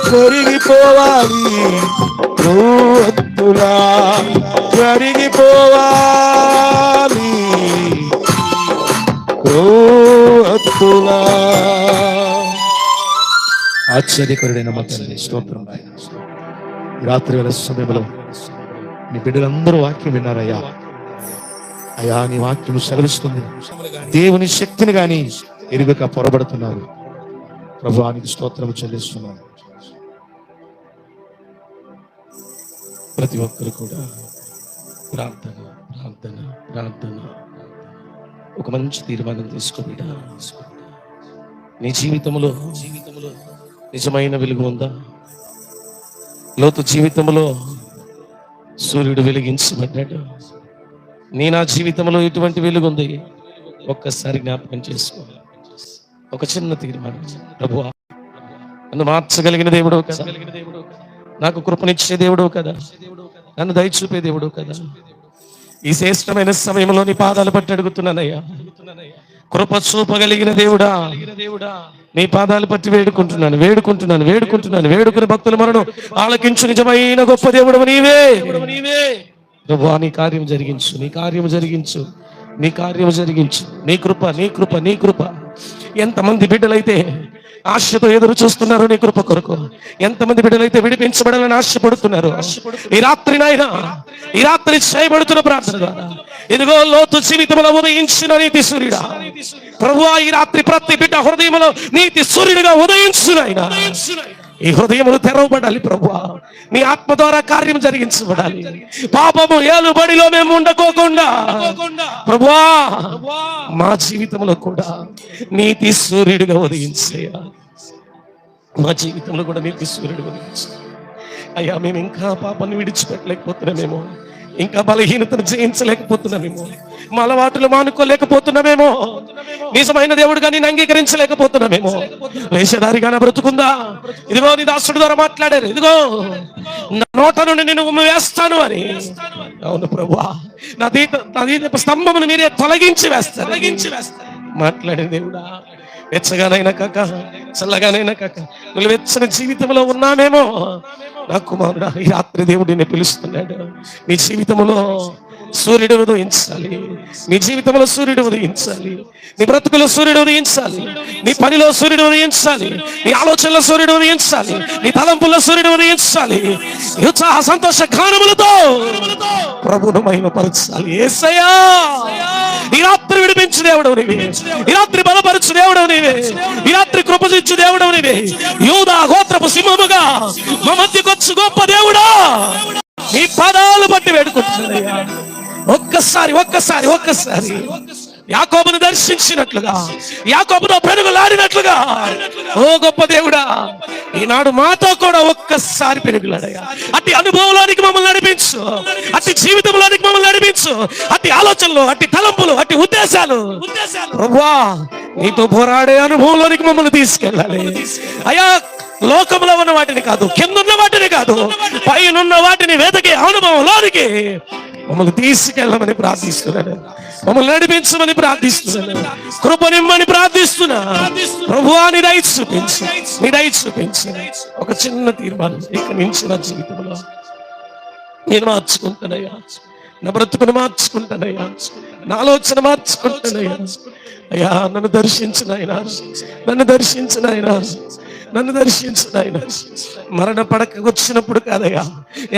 కరిగిపోవాలి భూవత్తులా, కరిగిపోవాలి భూవత్తులా. ఆశ్చర్యకరుడైన మా తండ్రి స్తోత్రం నాయన. రాత్రి వేళ సమయంలో నీ బిడ్డలందరూ వాక్యం విన్నారయ్యా. అయ్యా నీ వాక్యం సెలవిస్తుంది, దేవుని శక్తిని గాని ఎరుగక పొరబడుతున్నారు. ప్రభువానికి స్తోత్రం చెల్లిస్తున్నాను. ప్రతి ఒక్కరు కూడా ప్రార్థన ప్రార్థన ప్రార్థన ఒక మంచి తీర్మానం తీసుకోబిడా. నీ జీవితంలో నిజమైన వెలుగు ఉందా? లోతు జీవితంలో సూర్యుడు వెలిగించబడ్డాడు. నా జీవితంలో ఎటువంటి వెలుగు ఉంది? ఒక్కసారి జ్ఞాపకం చేసుకో. ఒక చిన్న తీర్మానం, ప్రభువా నన్ను మార్చగలిగిన దేవుడు కదా, నాకు కృపనిచ్చే దేవుడు కదా, నన్ను దయచూపే దేవుడు కదా. ఈ శ్రేష్టమైన సమయంలో నీ పాదాలు పట్టి అడుగుతున్నానయ్యా, కృప చూపగలిగిన దేవుడా, నీ పాదాలు పట్టి వేడుకుంటున్నాను వేడుకుంటున్నాను వేడుకుంటున్నాను. వేడుకుని భక్తుల మరణం ఆలకించు, నిజమైన గొప్ప దేవుడు నీవే. ప్రభువా నీ కార్యం జరిగించు, నీ కార్యం జరిగించు, నీ కార్యం జరిగించు. నీ కృప నీ కృప నీ కృప. ఎంతమంది బిడ్డలైతే ఆశతో ఎదురు చూస్తున్నారు నీ కృప కొరకు, ఎంతమంది బిడ్డలైతే విడిపించబడాలని ఆశపడుతున్నారు. ఈ రాత్రి నాయనా, ఈ రాత్రి చేయబడుతున్న ప్రార్థన ద్వారా ఇదిగో లోతు జీవితంలో ఉదయించిన నీతి సూర్యుడా, ప్రభువా ఈ రాత్రి ప్రతి బిడ్డ హృదయంలో నీతి సూర్యుడిగా ఉదయించునైనా. ఈ హృదయములు తెరవబడాలి ప్రభువా, నీ ఆత్మ ద్వారా కార్యం జరిగించబడాలి. పాపము ఏలుబడిలో మేము ఉండకోకుండా ప్రభువా మా జీవితంలో కూడా నీతి సూర్యుడిగా ఉదయించయ్యా. మా జీవితంలో కూడా నీతి సూర్యుడిగా ఉదయించు అయ్యా. మేము ఇంకా పాపాన్ని విడిచిపెట్టలేకపోతున్నామేమో, ఇంకా బలహీనతను జయించలేకపోతున్నామేమో, మా అలవాటులు మానుకోలేకపోతున్నామేమో, నిజమైన దేవుడుగా నేను అంగీకరించలేకపోతున్నామేమో, వేషధారిగానే బ్రతుకుందా. ఇదిగో నీ దాసుడి ద్వారా మాట్లాడారు, ఇదిగో నా నోట నుండి నేను వేస్తాను అని. అవును ప్రభువా, నా దీప స్తంభమును మీరే తొలగించి వేస్తారు మాట్లాడే దేవుడా. వెచ్చగానైనా కాక చల్లగానైనా కాక నువ్వు వెచ్చని జీవితంలో ఉన్నామేమో. నా కుమారుడా ఈ రాత్రి దేవుడు నిన్ను పిలుస్తున్నాడు. నీ జీవితంలో సూర్యుడు ఉదయించాలి. నీ జీవితంలో సూర్యుడు ఉదయించాలి. నీ బ్రతుకులో సూర్యుడు ఉదయించాలి. నీ పనిలో సూర్యుడు ఉదయించాలి. నీ ఆలోచనలో సూర్యుడు ఉదయించాలి. నీ తలంపుల్లో సూర్యుడు ఉదయించాలి. ఉత్సాహ సంతోష గానములతో ప్రభువును మహిమపరచాలి. యేసయ్యా, ఈ రాత్రి విడిపించు దేవుడవు నీవే. ఈ రాత్రి బలపరచు దేవుడవు నీవే. ఈ రాత్రి కృపజించు దేవుడవు నీవే. యూదా గోత్రపు సింహముగా మా మధ్యకొచ్చు గొప్ప దేవుడా, నీ పాదాలు పట్టి వేడుకుంటున్నానయ్యా. ఒక్కసారి ఒక్కసారి ఒక్కసారి యాకోబును దర్శించినట్లుగా, యాకోబుతో పెరుగులాడినట్లుగా, ఓ గొప్ప దేవుడా, ఈనాడు మాతో కూడా ఒక్కసారి పెరుగులాడయ్యా. అట్టి అనుభవంలోనికి మమ్మల్ని నడిపించు, అట్టి జీవితంలోనికి మమ్మల్ని నడిపించు, అట్టి ఆలోచనలు, అట్టి తలంపులు, అట్టి ఉద్దేశాలు ప్రభువా, నీతో పోరాడే అనుభవంలోనికి మమ్మల్ని తీసుకెళ్ళాలి అయ్యా. లోకంలో ఉన్న వాటిని కాదు, కిందున్న వాటిని కాదు, పైనున్న వాటిని వెతకే అనుభవంలోనికి మమ్మల్ని తీసుకెళ్ళమని ప్రార్థిస్తున్నాను. మమ్మల్ని నడిపించమని ప్రార్థిస్తున్నాను. కృపనిమ్మని ప్రార్థిస్తున్నా. ప్రభువా, నీ దయ చూపించు, నీ దయ చూపించు. ఒక చిన్న తీర్మానం, ఇక్కడి నుంచి నా జీవితంలో నేను మార్చుకుంటానయ్యా. నా బ్రతుకును మార్చుకుంటానయ్యా. నా ఆలోచన మార్చుకుంటానయ్యా. అయ్యా, నన్ను దర్శించిన ఆయన, నన్ను దర్శించిన ఆయన, నన్ను దర్శించిన ఆయన. మరణ పడక వచ్చినప్పుడు కాదయ్యా,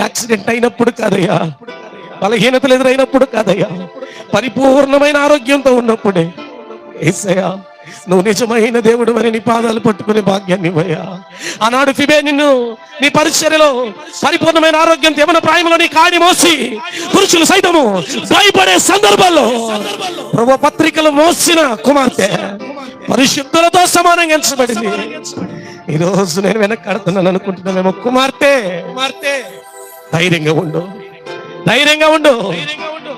యాక్సిడెంట్ అయినప్పుడు కాదయ్యా, బలహీనతలు ఎదురైనప్పుడు కాదయ్యా, పరిపూర్ణమైన ఆరోగ్యంతో ఉన్నప్పుడే యేసయ్యా, నువ్వు నిజమైన దేవుడు అని నీ పాదాలు పట్టుకునే భాగ్యాన్ని ఇవ్వయ్యా. ఆనాడు ఫిబే నిన్ను నీ పరిచర్యలో పరిపూర్ణమైన ఆరోగ్యం యవన ప్రాయంలో నీ కాడి మోసి పురుషులు సైతము భయపడే సందర్భాల్లో ప్రభు పత్రికలు మోసిన కుమార్తె పరిశుద్ధులతో సమానంగా ఎంచబడింది. ఈ రోజు నేను వెనక్కాడుతున్నాను అనుకుంటున్నామేమో. కుమార్తె, ధైర్యంగా ఉండు, ధైర్యంగా ఉండు.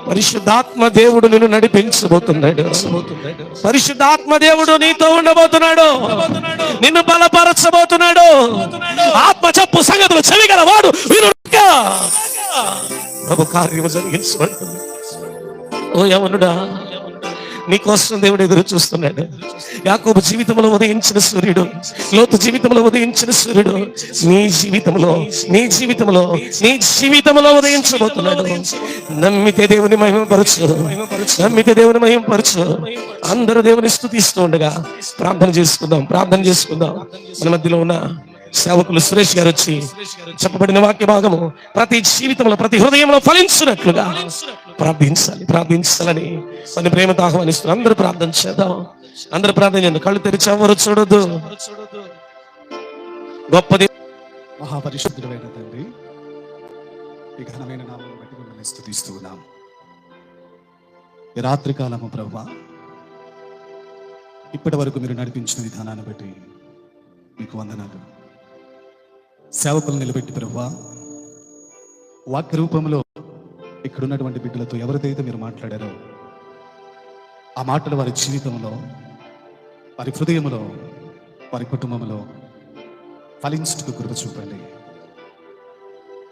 పరిశుద్ధాత్మ దేవుడు నిన్ను నడిపించబోతున్నాడు. పరిశుద్ధాత్మ దేవుడు నీతో ఉండబోతున్నాడు, నిన్ను బలపరచబోతున్నాడు. ఆత్మ చెప్పు సంగతులు చెవిగల వాడు వినుగా ప్రభు కార్యము జరిగించబడుతుంది. ఓ యవనుడా, నీకోసం దేవుడు ఎదురు చూస్తున్నాడు. యాకోబు జీవితంలో ఉదయించిన సూర్యుడు, లోతు జీవితంలో ఉదయించిన సూర్యుడు నీ జీవితంలో, నీ జీవితంలో, నీ జీవితంలో ఉదయించబోతున్నాడు. నమ్మితే దేవుని మహిమపరచు, నమ్మితే దేవుని మహిమపరచు. అందరూ దేవుని స్తుతిస్తూ ఉండగా ప్రార్థన చేసుకుందాం, ప్రార్థన చేసుకుందాం. మన మధ్యలో ఉన్న సేవకులు సురేష్ గారు వచ్చి చెప్పబడిన వాక్య భాగము ప్రతి జీవితంలో, ప్రతి హృదయంలో ఫలించినట్లుగా ప్రార్థించాలి, ప్రార్థించాలని మన ప్రేమతో ఆహ్వానిస్తున్నారు. అందరూ ప్రార్థన చేద్దాం, అందరూ ప్రార్థన చేయండి. కళ్ళు తెరిచి ఎవరు చూడొద్దు. గొప్ప మహాపరిశుద్ధుడైన తండ్రి, ఈ ఘనమైన నామమును బట్టి మిమ్మల్ని స్తుతిస్తూ ఉన్నాం. ఈ రాత్రి కాలము ప్రభువా, ఇప్పటి వరకు మీరు నడిపించిన విధానాన్ని బట్టి మీకు వందనాలు. సేవకులు నిలబెట్టి ప్రభువా, వాక్య రూపంలో ఇక్కడ ఉన్నటువంటి బిడ్డలతో ఎవరిదైతే మీరు మాట్లాడారో ఆ మాటలు వారి జీవితంలో, వారి హృదయంలో, వారి కుటుంబంలో ఫలించుటకు కృప చూపండి.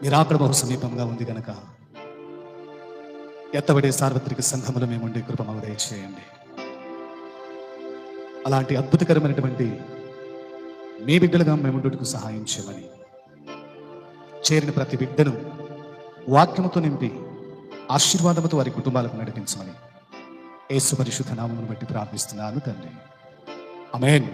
మీరు అక్కడ బహు సమీపంగా ఉంది కనుక ఎత్తబడే సార్వత్రిక సంఘములో మేముండే కృప మాకు దయచేయండి. అలాంటి అద్భుతకరమైనటువంటి మీ బిడ్డలుగా మేముండుటకు సహాయం చేయమని, చేరిన ప్రతి బిడ్డను వాక్యముతో నింపి ఆశీర్వాదముతో వారి కుటుంబాలకు నడిపించమని యేసు పరిశుద్ధ నామమును బట్టి ప్రార్థిస్తున్నాను తండ్రి. ఆమేన్.